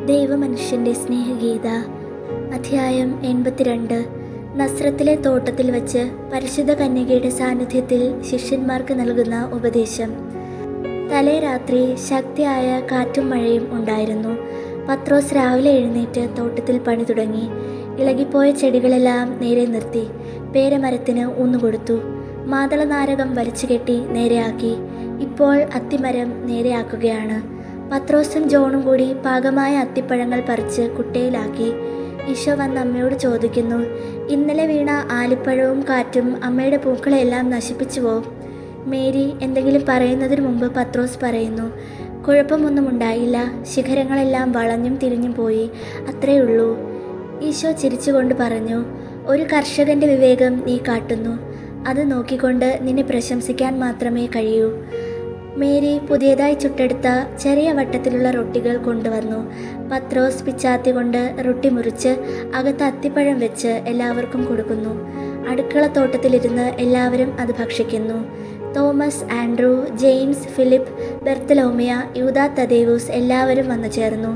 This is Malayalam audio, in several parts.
ദൈവമനുഷ്യൻ്റെ സ്നേഹഗീത. അധ്യായം 82. നസ്രത്തിലെ തോട്ടത്തിൽ വച്ച് പരിശുദ്ധ കന്യകയുടെ സാന്നിധ്യത്തിൽ ശിഷ്യന്മാർക്ക് നൽകുന്ന ഉപദേശം. തലേ രാത്രി ശക്തിയായ കാറ്റും മഴയും ഉണ്ടായിരുന്നു. പത്രോസ് രാവിലെ എഴുന്നേറ്റ് തോട്ടത്തിൽ പണി തുടങ്ങി. ഇളകിപ്പോയ ചെടികളെല്ലാം നേരെ നിർത്തി പേരമരത്തിന് ഊന്നുകൊടുത്തു. മാതളനാരകം വലിച്ചുകെട്ടി നേരെയാക്കി. ഇപ്പോൾ അത്തിമരം നേരെയാക്കുകയാണ്. പത്രോസും ജോണും കൂടി പാകമായ അത്തിപ്പഴങ്ങൾ പറിച്ച് കുട്ടയിലാക്കി. ഈശോ വന്ന് അമ്മയോട് ചോദിക്കുന്നു, ഇന്നലെ വീണ ആലിപ്പഴവും കാറ്റും അമ്മയുടെ പൂക്കളെല്ലാം നശിപ്പിച്ചുവോ? മേരി എന്തെങ്കിലും പറയുന്നതിന് മുമ്പ് പത്രോസ് പറയുന്നു, കുഴപ്പമൊന്നും ഉണ്ടായില്ല, ശിഖരങ്ങളെല്ലാം വളഞ്ഞും തിരിഞ്ഞും പോയി, അത്രയുള്ളൂ. ഈശോ ചിരിച്ചുകൊണ്ട് പറഞ്ഞു, ഒരു കർഷകൻ്റെ വിവേകം നീ കാട്ടുന്നു. അത് നോക്കിക്കൊണ്ട് നിന്നെ പ്രശംസിക്കാൻ മാത്രമേ കഴിയൂ. മേരി പുതിയതായി ചുട്ടെടുത്ത ചെറിയ വട്ടത്തിലുള്ള റൊട്ടികൾ കൊണ്ടുവന്നു. പത്രോസ് പിച്ചാത്തി കൊണ്ട് റൊട്ടി മുറിച്ച് അകത്ത് അത്തിപ്പഴം വെച്ച് എല്ലാവർക്കും കൊടുക്കുന്നു. അടുക്കളത്തോട്ടത്തിലിരുന്ന് എല്ലാവരും അത് ഭക്ഷിക്കുന്നു. Thomas, Andrew, James, Philip, Bartholomew, യൂദാ തദേവൂസ് എല്ലാവരും വന്നു ചേർന്നു.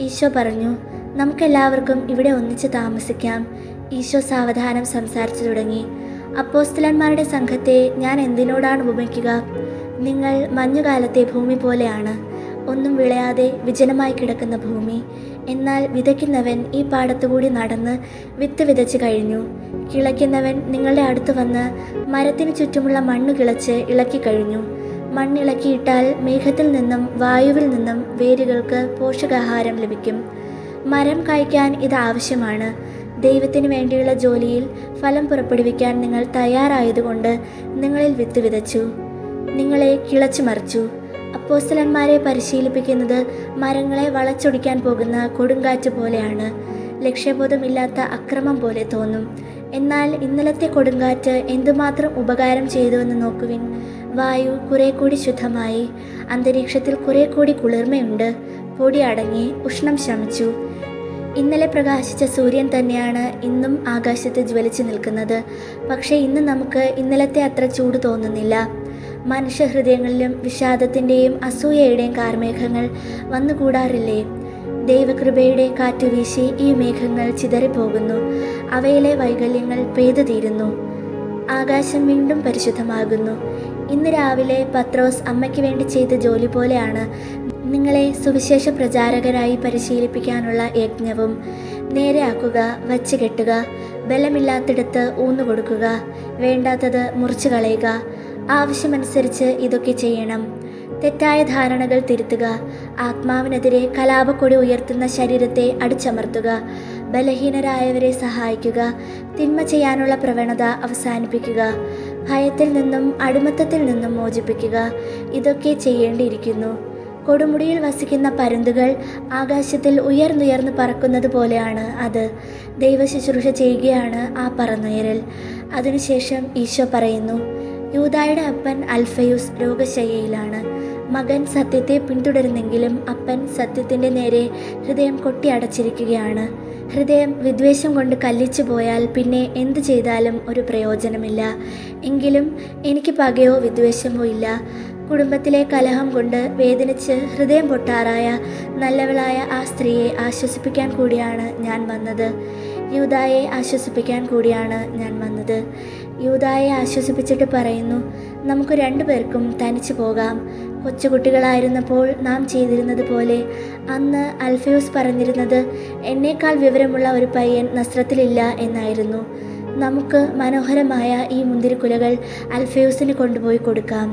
ഈശോ പറഞ്ഞു, നമുക്കെല്ലാവർക്കും ഇവിടെ ഒന്നിച്ച് താമസിക്കാം. ഈശോ സാവധാനം സംസാരിച്ചു തുടങ്ങി. അപ്പോസ്തലന്മാരുടെ സംഘത്തെ ഞാൻ എന്തിനോടാണ് ഉപമിക്കുക? നിങ്ങൾ മഞ്ഞുകാലത്തെ ഭൂമി പോലെയാണ്, ഒന്നും വിളയാതെ വിജനമായി കിടക്കുന്ന ഭൂമി. എന്നാൽ വിതയ്ക്കുന്നവൻ ഈ പാടത്തുകൂടി നടന്ന് വിത്ത് വിതച്ച് കഴിഞ്ഞു. കിളയ്ക്കുന്നവൻ നിങ്ങളുടെ അടുത്ത് വന്ന് മരത്തിന് ചുറ്റുമുള്ള മണ്ണ് കിളച്ച് ഇളക്കി കഴിഞ്ഞു. മണ്ണിളക്കിയിട്ടാൽ മേഘത്തിൽ നിന്നും വായുവിൽ നിന്നും വേരുകൾക്ക് പോഷകാഹാരം ലഭിക്കും. മരം കായ്ക്കാൻ ഇത് ആവശ്യമാണ്. ദൈവത്തിന് വേണ്ടിയുള്ള ജോലിയിൽ ഫലം പുറപ്പെടുവിക്കാൻ നിങ്ങൾ തയ്യാറായതുകൊണ്ട് നിങ്ങളിൽ വിത്ത് വിതച്ചു, നിങ്ങളെ കിളച്ചു മറിച്ചു. അപ്പോസ്തലന്മാരെ പരിശീലിപ്പിക്കുന്നത് മരങ്ങളെ വളച്ചൊടിക്കാൻ പോകുന്ന കൊടുങ്കാറ്റ് പോലെയാണ്. ലക്ഷ്യബോധമില്ലാത്ത അക്രമം പോലെ തോന്നും. എന്നാൽ ഇന്നലത്തെ കൊടുങ്കാറ്റ് എന്തുമാത്രം ഉപകാരം ചെയ്തുവെന്ന് നോക്കുവിൻ. വായു കുറെ കൂടി ശുദ്ധമായി, അന്തരീക്ഷത്തിൽ കുറെ കൂടി കുളിർമയുണ്ട്, പൊടി അടങ്ങി, ഉഷ്ണം ശമിച്ചു. ഇന്നലെ പ്രകാശിച്ച സൂര്യൻ തന്നെയാണ് ഇന്നും ആകാശത്ത് ജ്വലിച്ചു നിൽക്കുന്നത്. പക്ഷേ ഇന്ന് നമുക്ക് ഇന്നലത്തെ അത്ര ചൂട് തോന്നുന്നില്ല. മനുഷ്യഹൃദയങ്ങളിലും വിഷാദത്തിൻ്റെയും അസൂയയുടെയും കാർമേഘങ്ങൾ വന്നുകൂടാറില്ലേ? ദൈവകൃപയുടെ കാറ്റുവീശി ഈ മേഘങ്ങൾ ചിതറിപ്പോകുന്നു. അവയിലെ വൈകല്യങ്ങൾ പെയ്തു തീരുന്നു. ആകാശം വീണ്ടും പരിശുദ്ധമാകുന്നു. ഇന്ന് രാവിലെ പത്രോസ് അമ്മയ്ക്ക് വേണ്ടി ചെയ്ത ജോലി പോലെയാണ് നിങ്ങളെ സുവിശേഷ പ്രചാരകരായി പരിശീലിപ്പിക്കാനുള്ള യജ്ഞവും. നേരെയാക്കുക, വച്ച് കെട്ടുക, ബലമില്ലാത്തിടത്ത് ഊന്നുകൊടുക്കുക, വേണ്ടാത്തത് മുറിച്ചു കളയുക. ആവശ്യമനുസരിച്ച് ഇതൊക്കെ ചെയ്യണം. തെറ്റായ ധാരണകൾ തിരുത്തുക. ആത്മാവിനെതിരെ കലാപക്കൊടി ഉയർത്തുന്ന ശരീരത്തെ അടിച്ചമർത്തുക. ബലഹീനരായവരെ സഹായിക്കുക. തിന്മ ചെയ്യാനുള്ള പ്രവണത അവസാനിപ്പിക്കുക. ഭയത്തിൽ നിന്നും അടിമത്തത്തിൽ നിന്നും മോചിപ്പിക്കുക. ഇതൊക്കെ ചെയ്യേണ്ടിയിരിക്കുന്നു. കൊടുമുടിയിൽ വസിക്കുന്ന പരുന്തുകൾ ആകാശത്തിൽ ഉയർന്നുയർന്ന് പറക്കുന്നത് പോലെയാണ് അത്. ദൈവശുശ്രൂഷ ചെയ്യുകയാണ് ആ പറന്നുയരൽ. അതിനുശേഷം ഈശോ പറയുന്നു, യൂദായുടെ അപ്പൻ അൽഫയൂസ് രോഗശയ്യയിലാണ്. മകൻ സത്യത്തെ പിന്തുടരുന്നെങ്കിലും അപ്പൻ സത്യത്തിൻ്റെ നേരെ ഹൃദയം കൊട്ടിയടച്ചിരിക്കുകയാണ്. ഹൃദയം വിദ്വേഷം കൊണ്ട് കല്ലിച്ചു പോയാൽ പിന്നെ എന്തു ചെയ്താലും ഒരു പ്രയോജനമില്ല. എങ്കിലും എനിക്ക് പകയോ വിദ്വേഷമോ ഇല്ല. കുടുംബത്തിലെ കലഹം കൊണ്ട് വേദനിച്ച് ഹൃദയം പൊട്ടാറായ നല്ലവളായ ആ സ്ത്രീയെ ആശ്വസിപ്പിക്കാൻ കൂടിയാണ് ഞാൻ വന്നത്. യൂദായെ ആശ്വസിപ്പിക്കാൻ കൂടിയാണ് ഞാൻ വന്നത്. യൂദായെ ആശ്വസിപ്പിച്ചിട്ട് പറയുന്നു, നമുക്ക് രണ്ടുപേർക്കും തനിച്ചു പോകാം. കൊച്ചുകുട്ടികളായിരുന്നപ്പോൾ നാം ചെയ്തിരുന്നത് പോലെ. അന്ന് അൽഫയൂസ് പറഞ്ഞിരുന്നത് എന്നേക്കാൾ വിവരമുള്ള ഒരു പയ്യൻ നസ്രത്തിലില്ല എന്നായിരുന്നു. നമുക്ക് മനോഹരമായ ഈ മുന്തിരിക്കുലകൾ അൽഫയൂസിന് കൊണ്ടുപോയി കൊടുക്കാം.